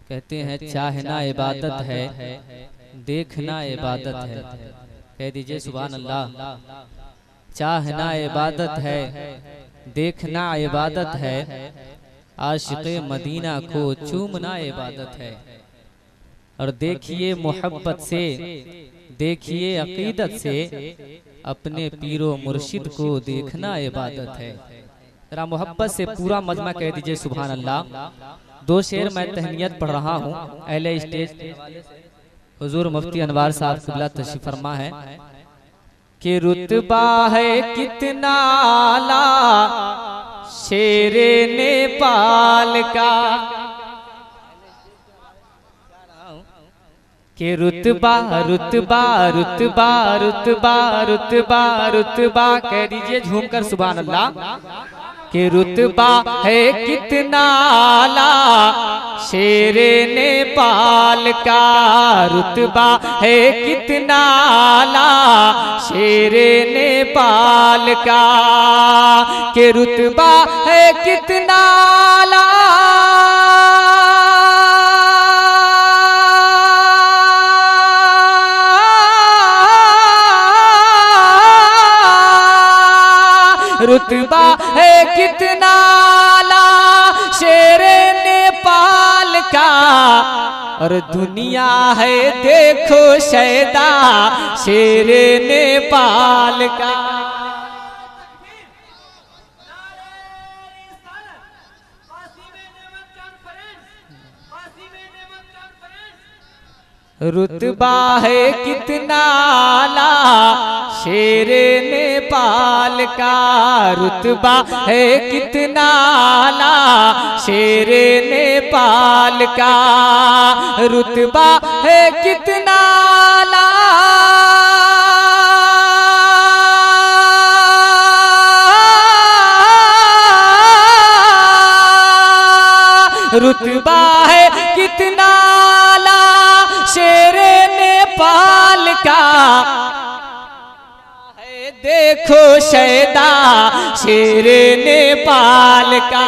कहते हैं चाहना इबादत है, देखना इबादत है। कह दीजिए सुभान अल्लाह। चाहना इबादत है, देखना इबादत है, आशिक़े मदीना को चूमना इबादत है। और देखिए मोहब्बत से, देखिए अकीदत से, अपने पीरो मुर्शिद को देखना इबादत है। जरा मोहब्बत से पूरा मजमा कह दीजिए सुभान अल्लाह। दो शेर मैं तहनीयत पढ़ रहा हूँ अहले स्टेज हुजूर मुफ्ती अनवार साहब क़िबला तशरीफ़ फरमा है कि रुतबा है कितना आला शेरे नेपाल का, के रुतबा रुतबा रुतबा रुतबा रुतबा रुतबा कह दीजिए झूमकर सुभान अल्लाह। के रुतबा है कितना आला शेरे नेपाल का, रुतबा है कितना आला शेरे नेपाल का, के रुतबा है कितना आला रुतबा है कितना आला शेरे नेपाल का, और दुनिया है देखो शैदा शेरे नेपाल का। रुतबा है कितना आला शेरे नेपाल का, रुतबा है कितना आला शेरे नेपाल का, रुतबा है कितना आला रुतबा है कितना आला शेरे नेपाल का, है देखो शैदा शेरे नेपाल का।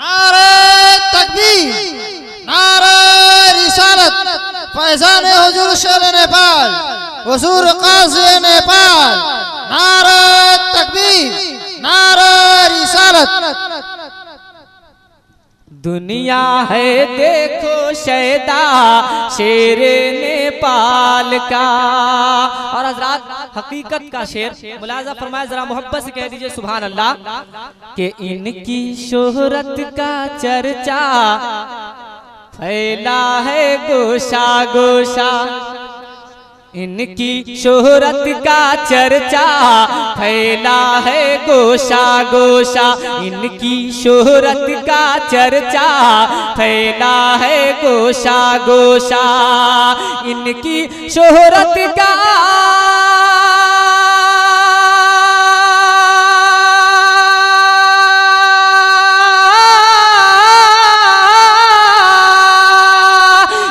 नारे तकबीर, नारे रिसालत, फैजान हुजूर शेर नेपाल, हुजूर काज़ी नेपाल। नारे तकबीर, नारे रिसालत। दुनिया है देखो शैदा शेरे नेपाल का। और हजरात हकीकत का शेर मुलाजा फरमाया, जरा मोहब्बत से कह दीजिए सुभान अल्लाह। कि इनकी शोहरत का चर्चा फैला है गोशा गोशा, इनकी शोहरत का चर्चा फैला है गोशा गोशा, इनकी शोहरत का चर्चा फैला है गोशा गोशा, इनकी शोहरत का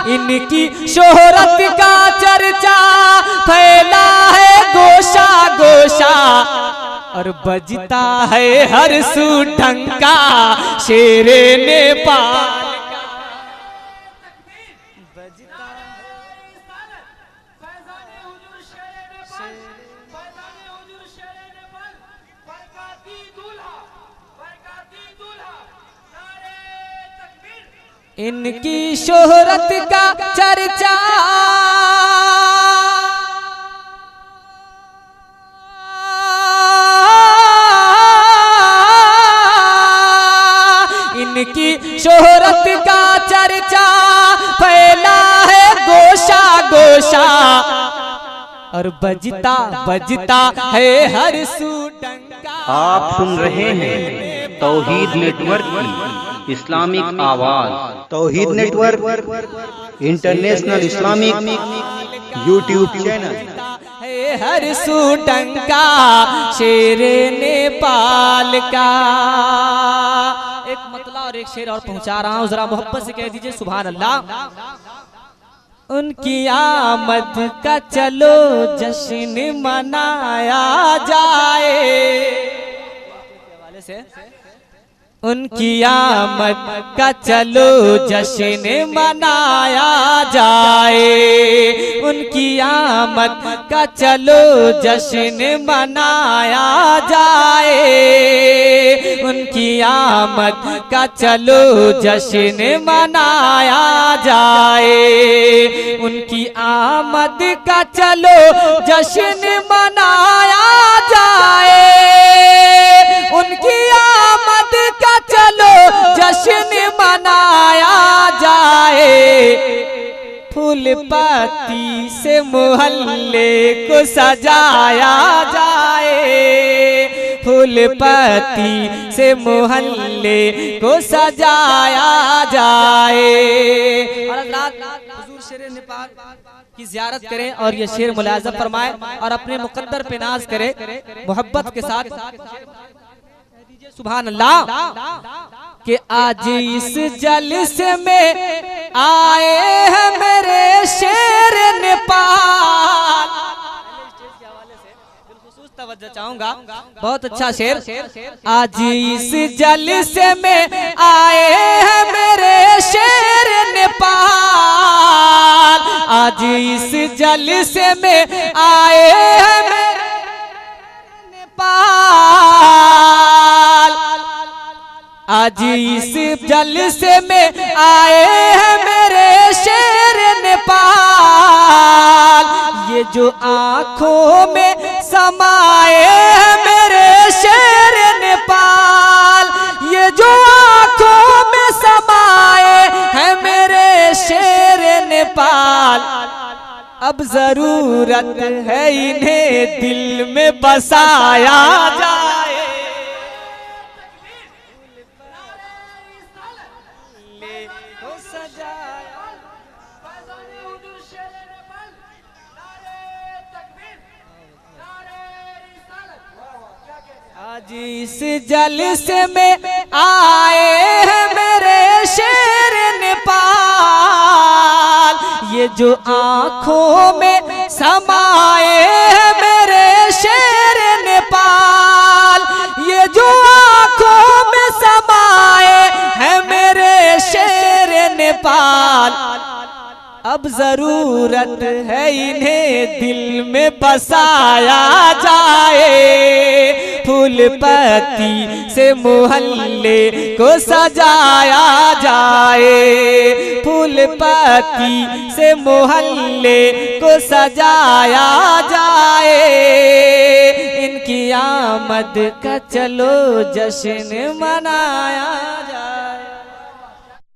इनकी शोहरत का चर्चा फैला है गोशा गोशा, और बजता है हर सू ढंका शेरे नेपाल का। इनकी शोहरत का चर्चा इनकी शोहरत का चर्चा फैला है गोशा गोशा, और बजता बजता है हर सू डंका। आप सुन रहे हैं तौहीद नेटवर्क की इस्लामिक आवाज। Tauheed network international Islamic YouTube channel. हर सू डंका शेरे नेपाल का। एक मतला और एक शेर और पहुंचा रहा हूँ, जरा मोहब्बत से कह दीजिए सुभान अल्लाह। उनकी आमद का चलो जश्न मनाया जाए। हवाले से उनकी आमद का चलो जश्न मनाया जाए, उनकी आमद का चलो जश्न मनाया जाए, उनकी आमद का चलो जश्न मनाया जाए, उनकी आमद का चलो जश्न मनाया जाए, उनकी आमद का चलो जश्न मनाया जाए, फूल पत्ती से मोहल्ले को सजाया जाए, फूल पत्ती से मोहल्ले को सजाया जाए। और हुजूर शेर नेपाल की ज़ियारत करें और ये शेर मुलाज़ा फरमाएं और अपने मुक़द्दर पे नाज करें मोहब्बत के साथ। सुभान अल्लाह कि आज इस जलसे में आए हैं मेरे शेर नेपाल। तवज्जो चाहूंगा, बहुत अच्छा शेर। आज इस जलसे में आए हैं मेरे शेर नेपाल, आज इस जलसे में आए हैं मेरे नेपाल, आज इस जलसे में आए हैं मेरे शेर नेपाल, ये जो आंखों में समाए हैं मेरे शेर नेपाल, ये जो आंखों में समाए हैं मेरे शेर नेपाल, अब जरूरत है इन्हें दिल में बसाया जाए। आज इस जलसे में आए हैं मेरे शेर नेपाल, ये जो आंखों में समाए हैं मेरे शेर नेपाल, ये जो आंखों में समाए हैं मेरे शेर नेपाल, अब जरूरत है इन्हें दिल में बसाया जाए, फूल पत्ती से मोहल्ले को सजाया जाए, फूल पत्ती से मोहल्ले को सजाया जाए, इनकी आमद का चलो जश्न मनाया जाए।